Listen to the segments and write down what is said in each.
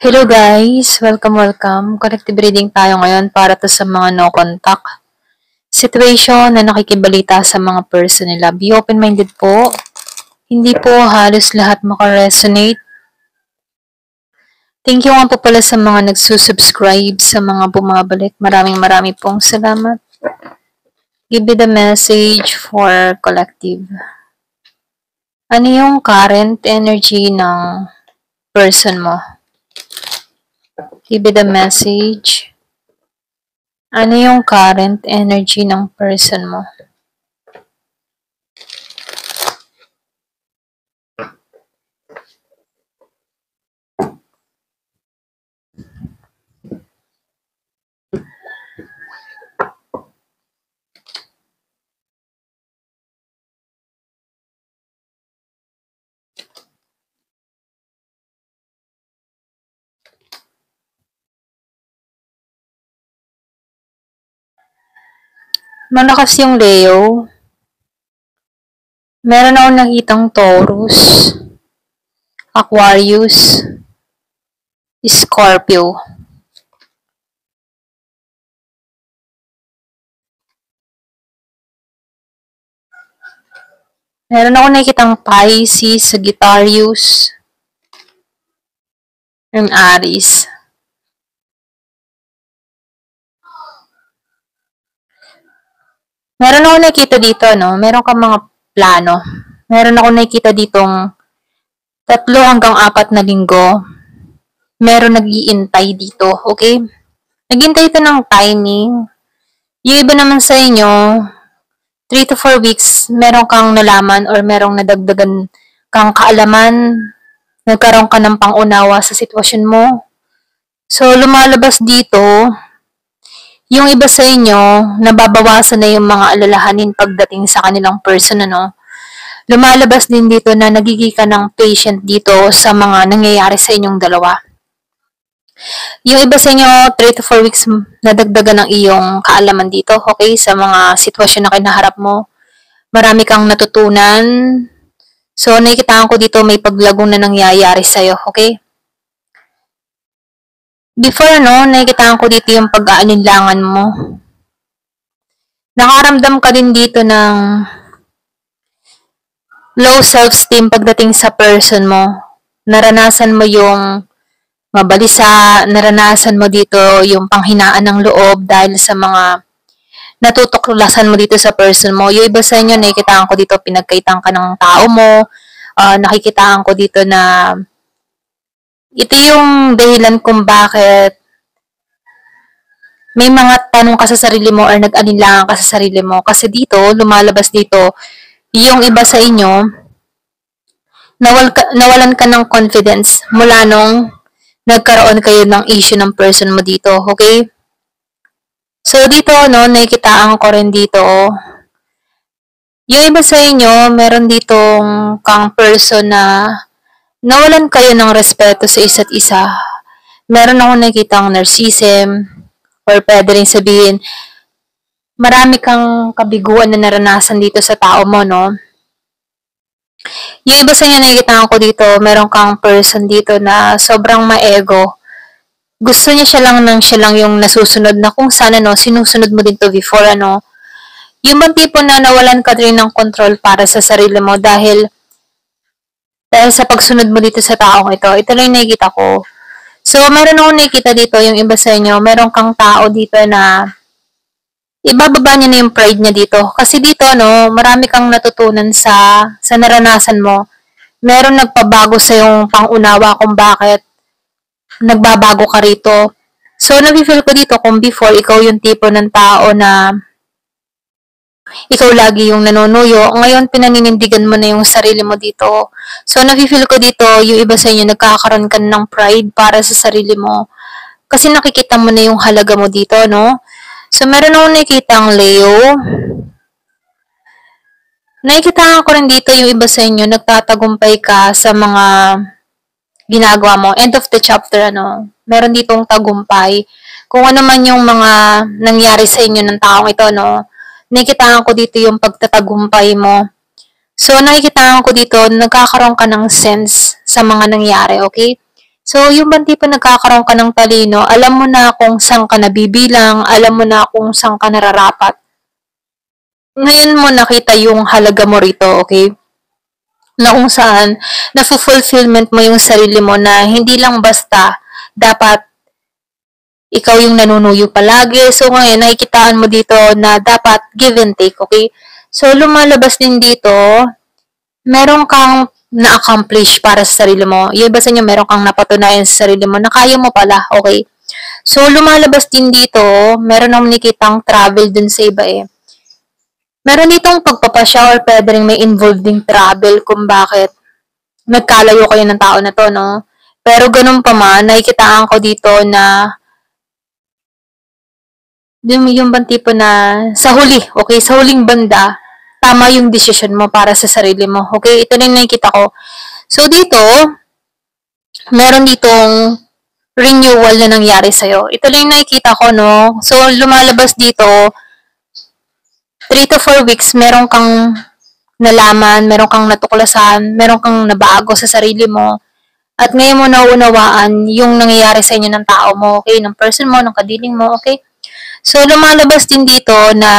Hello guys! Welcome. Collective reading tayo ngayon para to sa mga no contact situation na nakikibalita sa mga person nila. Be open-minded po. Hindi po halos lahat makaresonate. Thank you nga po pala sa mga nagsusubscribe, sa mga bumabalik. Maraming pong salamat. Give me the message for collective. Ano yung current energy ng person mo? Give me the message. Ano yung current energy ng person mo? Malakas yung Leo. Meron akong nakitang Taurus, Aquarius, Scorpio. Meron akong nakitang Pisces, Sagittarius, and Aries. Meron akong nakita dito, no? Meron kang mga plano. Meron akong nakita ditong 3 hanggang 4 na linggo. Meron nag-iintay dito, okay? Nag-iintay ito ng timing. Yung iba naman sa inyo, 3 to 4 weeks, meron kang nalaman or merong nadagdagan kang kaalaman, nagkaroon ka ng pangunawa sa sitwasyon mo. So, lumalabas dito, yung iba sa inyo, nababawasan na yung mga alalahanin pagdating sa kanilang person, ano? Lumalabas din dito na nagiging ka ng patient dito sa mga nangyayari sa inyong dalawa. Yung iba sa inyo, 3 to 4 weeks, nadagdagan ng iyong kaalaman dito, okay? Sa mga sitwasyon na kinaharap mo. Marami kang natutunan. So, nakikitaan ko dito may paglagong na nangyayari sa'yo, okay? Before, nakikitaan ko dito yung pag-aalinlangan mo. Nakaramdam ka din dito ng low self-esteem pagdating sa person mo. Naranasan mo yung mabalisa, naranasan mo dito yung panghinaan ng loob dahil sa mga natutuklasan mo dito sa person mo. Yung iba sa inyo, nakikitaan ko dito, pinagkaitan ka ng tao mo. Nakikitaan ko dito na ito yung dahilan kung bakit may mga tanong ka sa sarili mo or nag-alinlangan ka sa sarili mo. Kasi dito, lumalabas dito, yung iba sa inyo, nawalan ka ng confidence mula nung nagkaroon kayo ng issue ng person mo dito, okay? So, dito, nakikitaan ko rin dito, yung iba sa inyo, meron ditong kang person na nawalan kayo ng respeto sa isa't isa. Meron akong nakikitang narcissism, or pwede rin sabihin, marami kang kabiguan na naranasan dito sa tao mo, no? Yung iba sa inyo, nakikita ko dito, meron kang person dito na sobrang ma-ego. Gusto niya siya lang yung nasusunod na kung sana, sinusunod mo din to before, Yung bang tipo na nawalan ka rin ng control para sa sarili mo dahil sa pagsunod mo dito sa taong ito. Ito lang yung nakikita ko. So, meron akong nakikita dito, yung iba sa inyo, meron kang tao dito na ibababa niya na yung pride niya dito. Kasi dito, marami kang natutunan sa naranasan mo. Meron nagpabago sa yung pangunawa kung bakit nagbabago ka rito. So, nafe-feel ko dito kung before, ikaw yung tipo ng tao na ikaw lagi yung nanonuyo. Ngayon, pinaninindigan mo na yung sarili mo dito. So, nafe-feel ko dito, yung iba sa inyo, nagkakaroon ka ng pride para sa sarili mo. Kasi nakikita mo na yung halaga mo dito, no? So, meron akong nakikita ang Leo. Nakikita ko rin dito yung iba sa inyo, nagtatagumpay ka sa mga ginagawa mo. End of the chapter, Meron ditong tagumpay. Kung ano man yung mga nangyari sa inyo ng taong ito, nakikita ko dito yung pagtatagumpay mo. So, nakikita ko dito, nagkakaroon ka ng sense sa mga nangyari, okay? So, yung bang tipo nagkakaroon ka ng talino, alam mo na kung saan ka nabibilang, alam mo na kung saan ka nararapat. Ngayon mo nakita yung halaga mo rito, okay? Na kung saan, na-fulfillment mo yung sarili mo na hindi lang basta dapat ikaw yung nanunuyo palagi. So, ngayon, nakikitaan mo dito na dapat give and take, okay? So, lumalabas din dito, meron kang na-accomplish para sa sarili mo. Yung iba sa inyo, meron kang napatunayan sa sarili mo na kaya mo pala, okay? So, lumalabas din dito, meron akong nakitang travel dun sa iba eh. Meron ditong pagpapasya or pwede rin may involved ding travel kung bakit nagkalayo kayo ng tao na to, no? Pero ganun pa man, nakikitaan ko dito na yung bang tipo na sa huli, okay, sa huling banda, tama yung decision mo para sa sarili mo. Okay, ito na yung nakikita ko. So, dito, meron ditong renewal na nangyari sa'yo. Ito lang yung nakikita ko, no? So, lumalabas dito, 3 to 4 weeks, meron kang nalaman, meron kang natuklasan, meron kang nabago sa sarili mo, at ngayon mo nauunawaan yung nangyayari sa inyo ng tao mo, okay? Ng person mo, ng kadiling mo, okay? So, lumalabas din dito na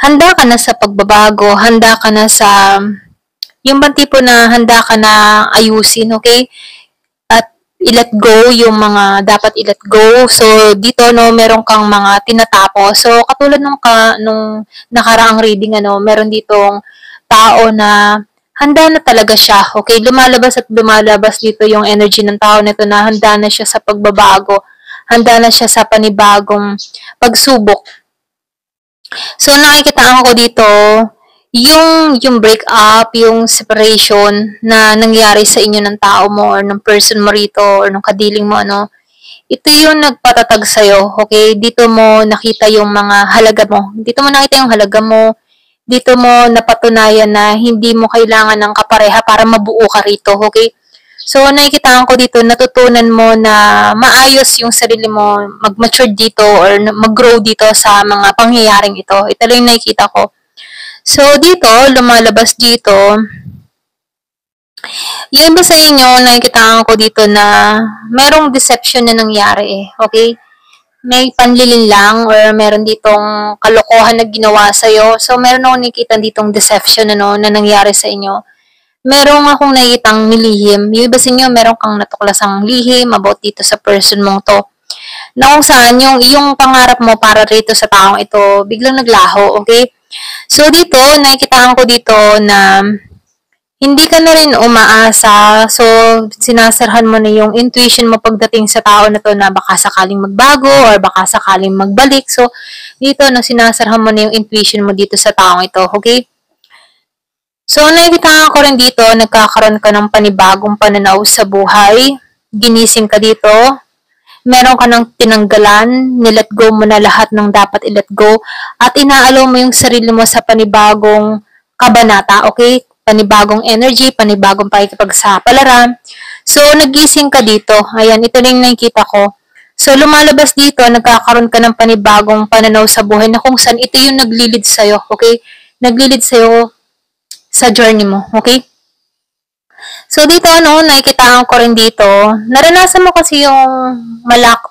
handa ka na sa pagbabago, handa ka na sa, yung bang tipo na handa ka na ayusin, okay? At i-let go yung mga dapat i-let go. So, dito, no, meron kang mga tinatapos. So, katulad nung nakaraang reading, ano, meron ditong tao na handa na talaga siya, okay? Lumalabas at lumalabas dito yung energy ng tao nito na handa na siya sa pagbabago, handa na siya sa panibagong pagsubok. So, nakikitaan ko dito, yung breakup, yung separation na nangyari sa inyo ng tao mo or ng person mo rito or ng kadiling mo, ano, ito yung nagpatatag sa'yo, okay? Dito mo nakita yung mga halaga mo. Dito mo nakita yung halaga mo. Dito mo napatunayan na hindi mo kailangan ng kapareha para mabuo ka rito, okay? So, nakikitaan ko dito, natutunan mo na maayos yung sarili mo, mag-mature dito or mag-grow dito sa mga pangyayaring ito. Ito lang yung nakikita ko. So, dito, lumalabas dito, yung iba sa inyo, nakikitaan ko dito na merong deception na nangyari eh, okay? May panlilin lang or meron ditong kalokohan na ginawa sa'yo. So, meron akong nakikita ditong deception ano, na nangyari sa inyo. Merong akong nakikitang nilihim. Yung iba sa inyo, meron kang natuklasang lihim about dito sa person mong to. Na kung saan, yung pangarap mo para rito sa taong ito, biglang naglaho, okay? So, dito, nakikitaan ko dito na hindi ka na rin umaasa. So, sinasarhan mo na yung intuition mo pagdating sa tao na to na baka sakaling magbago or baka sakaling magbalik. So, dito, no, sinasarhan mo na yung intuition mo dito sa taong ito, okay? So, nakikita ko rin dito, nagkakaroon ka ng panibagong pananaw sa buhay. Ginising ka dito. Meron ka ng tinanggalan, nilet go mo na lahat ng dapat i-let go, at inaalaw mo yung sarili mo sa panibagong kabanata, okay? Panibagong energy, panibagong pakikipagsapalaran. So, nagising ka dito. Ayan, ito na yung nakikita ko. So, lumalabas dito, nagkakaroon ka ng panibagong pananaw sa buhay na kung saan ito yung naglilid sa'yo, okay? Naglilid sa'yo sa journey mo, okay? So, dito, ano, nakikitaan ko rin dito, naranasan mo kasi malak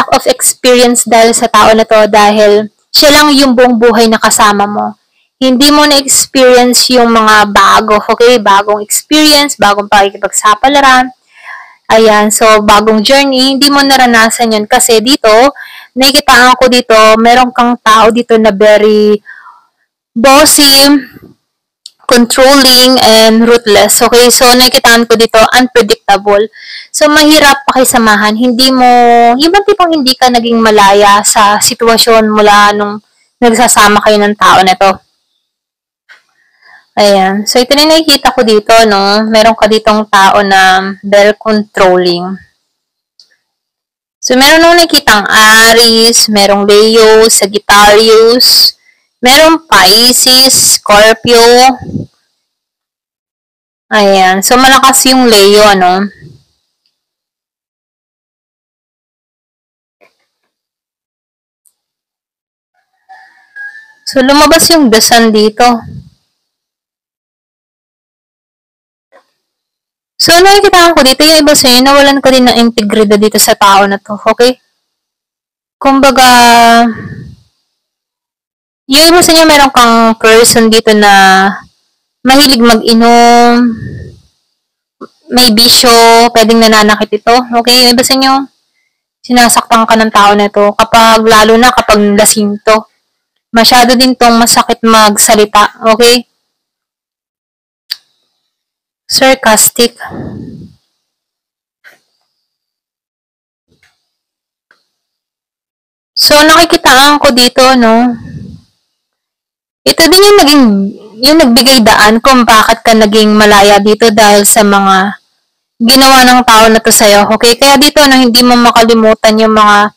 of experience dahil sa tao na to dahil siya lang yung buong buhay na kasama mo. Hindi mo na-experience yung mga bago, okay? Bagong experience, bagong pakikipagsapalaran. Ayan, so bagong journey, hindi mo naranasan yun kasi dito, nakikitaan ko dito, meron kang tao dito na very bossy, controlling, and ruthless. Okay, so nakikitaan ko dito, unpredictable. So, mahirap pakisamahan. Hindi mo, yung bang tipong hindi ka naging malaya sa sitwasyon mula nung nagsasama kayo ng tao na to. Ayan. So, ito na yung nakikita ko dito, no? Meron ka ditong tao na very controlling. So, meron nung nakikitang Aries, merong Leo, Sagittarius, merong Pisces, Scorpio. Ayan. So, malakas yung Leo, ano? So, lumabas yung The Sun dito. So, nakikita ko dito, yung iba sa'yo, nawalan ka din ng integridad dito sa tao na to, okay? Kumbaga, yung iba sa inyo, meron kang person dito na mahilig mag-inom, may bisyo, pwedeng nananakit ito, okay? Yung iba sa inyo, sinasaktan ka ng tao na ito, lalo na kapag lasing to. Masyado din tong masakit magsalita, okay? Sarcastic. So, nakikitaan ko dito, no? Ito din yung nagbigay daan kung bakit ka naging malaya dito dahil sa mga ginawa ng tao na to sa'yo, okay? Kaya dito, no, hindi mo makalimutan yung mga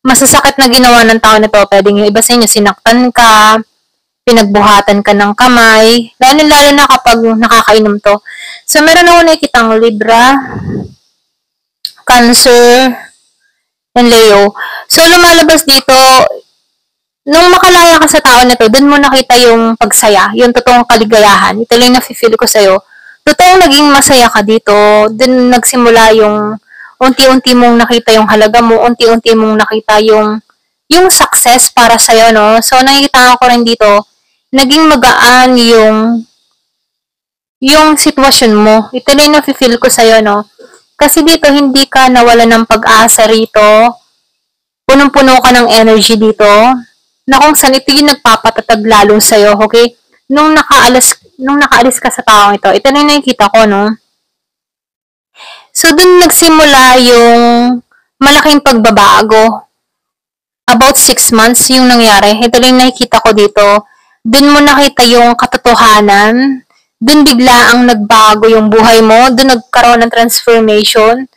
masasakit na ginawa ng tao na to. Pwedeng yung iba sa inyo, sinaktan ka, pinagbuhatan ka ng kamay, lalo na kapag nakakainom to. So, meron ako nakikitang Libra, Cancer, and Leo. So, lumalabas dito, nung makalaya ka sa tao na to, dun mo nakita yung pagsaya, yung totoong kaligayahan. Ito lang yung nafe-feel ko sa'yo. Totoong naging masaya ka dito, dun nagsimula yung unti-unti mong nakita yung halaga mo, unti-unti mong nakita yung success para sa'yo, no? So, nakikita ko rin dito, naging magaan yung sitwasyon mo. Ito lang yung nafe-feel ko sa'yo, no? Kasi dito, hindi ka nawala ng pag-asa rito. Punong-puno ka ng energy dito. Na kung saan ito yung nagpapatatag lalo sa'yo, okay? Nung nakaalis ka sa taong ito, ito na yung nakikita ko, no? So, dun nagsimula yung malaking pagbabago. About 6 months yung nangyari. Ito lang yung nakikita ko dito. Dun mo nakita yung katotohanan. Dun bigla ang nagbago yung buhay mo. Dun nagkaroon ng transformation.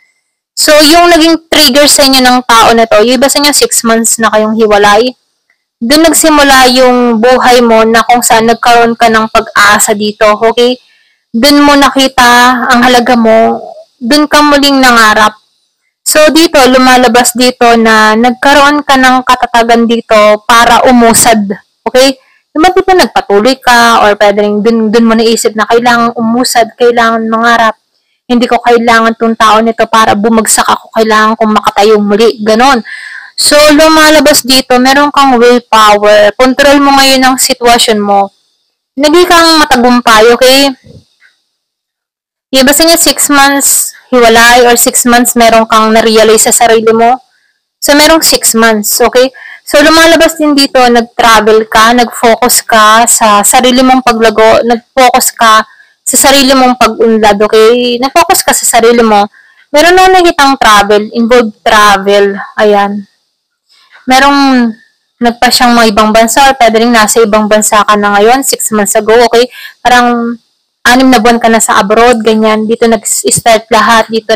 So, yung naging trigger sa inyo ng tao na to, yung iba sa inyo 6 months na kayong hiwalay. Dun nagsimula yung buhay mo na kung saan nagkaroon ka ng pag-asa dito, okay? Dun mo nakita ang halaga mo. Dun ka muling nangarap. So, dito, lumalabas dito na nagkaroon ka ng katatagan dito para umusad, okay? Diba dito nagpatuloy ka or pwedeng dun mo naisip na kailangan umusad, kailangan mangarap. Hindi ko kailangan tong tao nito para bumagsak ako, kailangan kong makatayong muli, ganon. So, lumalabas dito, meron kang willpower. Control mo ngayon ang sitwasyon mo. Naging kang matagumpay, okay? Iba sa niya 6 months hiwalay or 6 months meron kang na-realize sa sarili mo. So, merong 6 months, okay? So, lumalabas din dito, nag-travel ka, nag-focus ka sa sarili mong paglago, nag-focus ka sa sarili mong pag-unlad, okay? Nag-focus ka sa sarili mo. Meron na nakitang travel, involved travel, ayan. Merong nagpa siyang mga ibang bansa or pwede rin nasa ibang bansa ka na ngayon, 6 months ago, okay? Parang 6 na buwan ka na sa abroad, ganyan. Dito nag-start lahat, dito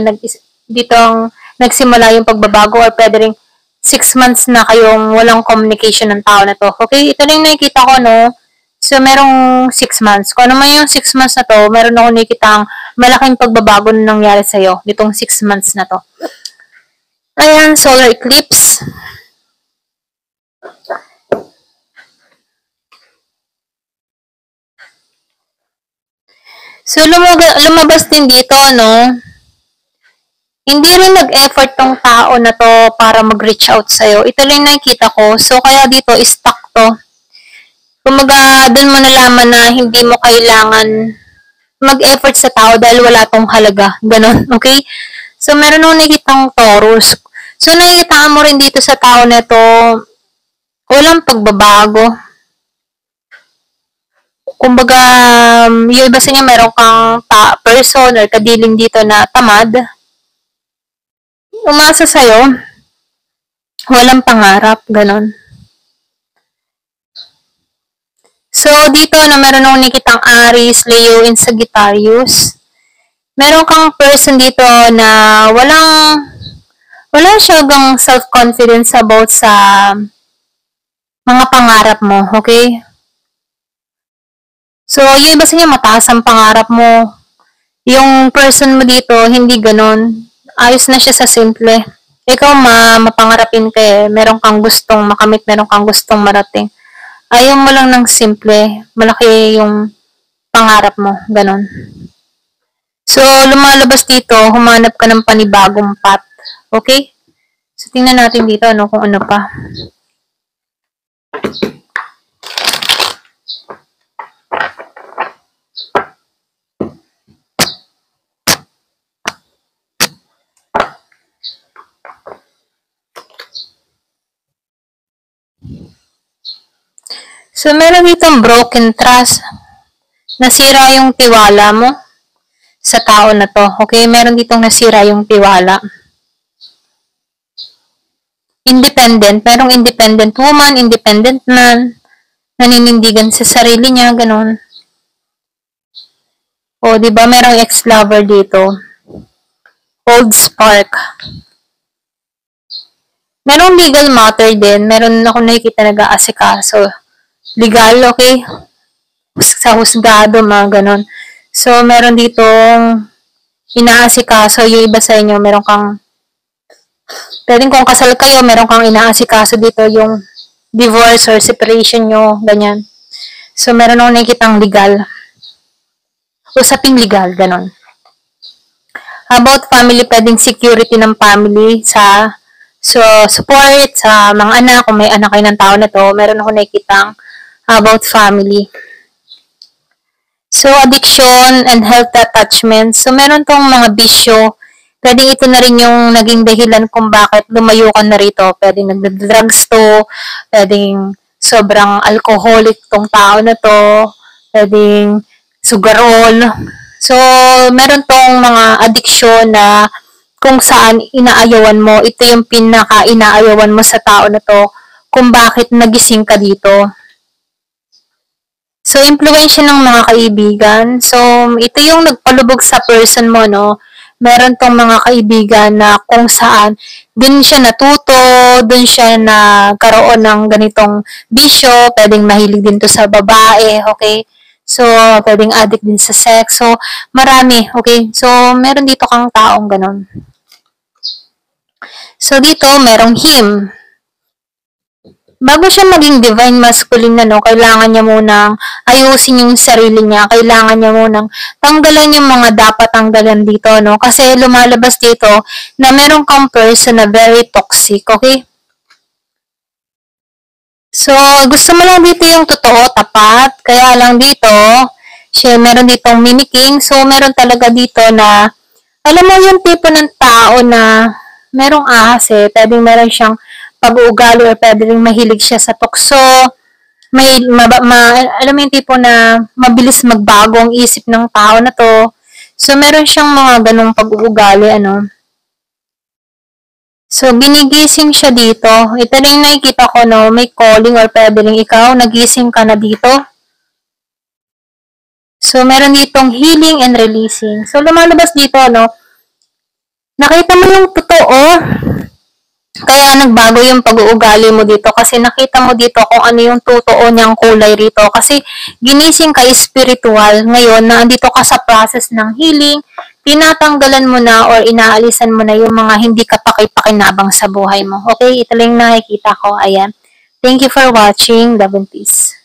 ang nagsimula yung pagbabago or pwede rin 6 months na kayong walang communication ng tao na to. Okay, ito lang nakikita ko, no? So, merong 6 months. Kung ano man yung 6 months na to, meron ako nakikita ang malaking pagbabago na nangyari sa'yo nitong 6 months na to. Ayan, solar eclipse. So, lumabas din dito, no? Hindi rin nag-effort tong tao na to para mag-reach out sa'yo. Ito lang nakikita ko. So, kaya dito, stuck to. Kumaga, dun mo nalaman na hindi mo kailangan mag-effort sa tao dahil wala tong halaga. Ganon, okay? So, meron nung nakikitang Taurus. So, nakikita mo rin dito sa tao na to, walang pagbabago. Kumbaga, yung iba sa niya, meron kang person or kadiling dito na tamad. Umasa sa'yo, walang pangarap, ganon. So, dito na meron akong nakitang Aries, Leo, and Sagittarius. Meron kang person dito na wala siyang self-confidence about sa mga pangarap mo, okay? So, yung iba sa niya, mataas ang pangarap mo. Yung person mo dito, hindi ganon. Ayos na siya sa simple. Ikaw, mapangarapin ka eh. Meron kang gustong makamit, meron kang gustong marating. Ayaw mo lang ng simple. Malaki yung pangarap mo. Ganon. So, lumalabas dito, humanap ka ng panibagong path. Okay? So, tingnan natin dito, ano, kung ano pa. So, meron ditong broken trust. Nasira yung tiwala mo sa tao na to. Okay? Meron ditong nasira yung tiwala. Independent. Merong independent woman, independent man, naninindigan sa sarili niya, ganun. O, di ba merong ex-lover dito. Old spark. Merong legal matter din. Meron ako nakikita nag-aasikaso. Legal, okay? Sa husgado, mga ganon. So, meron ditong inaasikaso. Yung iba sa inyo, meron kang pwedeng kung kasal kayo, meron kang inaasikaso dito yung divorce or separation nyo, ganyan. So, meron akong nakikitang legal. Usaping legal, ganon. About family, pwedeng security ng family sa support sa mga anak, kung may anak kayo ng tao na to, meron ako nakikitang about family. So, addiction and health attachment. So, meron tong mga bisyo. Pwedeng ito na rin yung naging dahilan kung bakit lumayo ka na rito. Pwedeng nagda-drugs to, pwedeng sobrang alcoholic tong tao na to, pwedeng sugarol. So, meron tong mga addiction na kung saan inaayawan mo, ito yung pinaka-inaayawan mo sa tao na to, kung bakit nagising ka dito. So, impluwensya ng mga kaibigan. So, ito yung nagpalubog sa person mo, no? Meron tong mga kaibigan na kung saan dun siya natuto, dun siya nagkaroon ng ganitong bisyo, pwedeng mahilig din to sa babae, okay? So, pwedeng addict din sa sex. So, marami, okay? So, meron dito kang taong ganon. So, dito, merong him. Bago siya maging divine masculine na, no, kailangan niya munang ayusin yung sarili niya. Kailangan niya munang tanggalan yung mga dapat tanggalan dito, no? Kasi lumalabas dito na meron kang person na very toxic, okay? So, gusto mo lang dito yung totoo, tapat. Kaya lang dito, siya meron ditong mimicking. So, meron talaga dito na, alam mo yung tipo ng tao na merong ahas eh. Pwedeng meron siyang pag-uugali or pwede rin mahilig siya sa tukso. Alam mo yung tipo na mabilis magbago ang isip ng tao na to. So, meron siyang mga ganong pag-uugali, ano. So, ginigising siya dito. Ito rin nakikita ko, no, may calling or pwede rin ikaw, nagising ka na dito. So, meron ditong healing and releasing. So, lumalabas dito, no, nakita mo yung totoo. Kaya nagbago yung pag-uugali mo dito kasi nakita mo dito kung ano yung totoo niyang kulay rito. Kasi ginising ka spiritual ngayon na andito ka sa process ng healing, tinatanggalan mo na or inaalisan mo na yung mga hindi ka pakipakinabang sa buhay mo. Okay, ito lang nakikita ko. Ayan. Thank you for watching. Love and peace.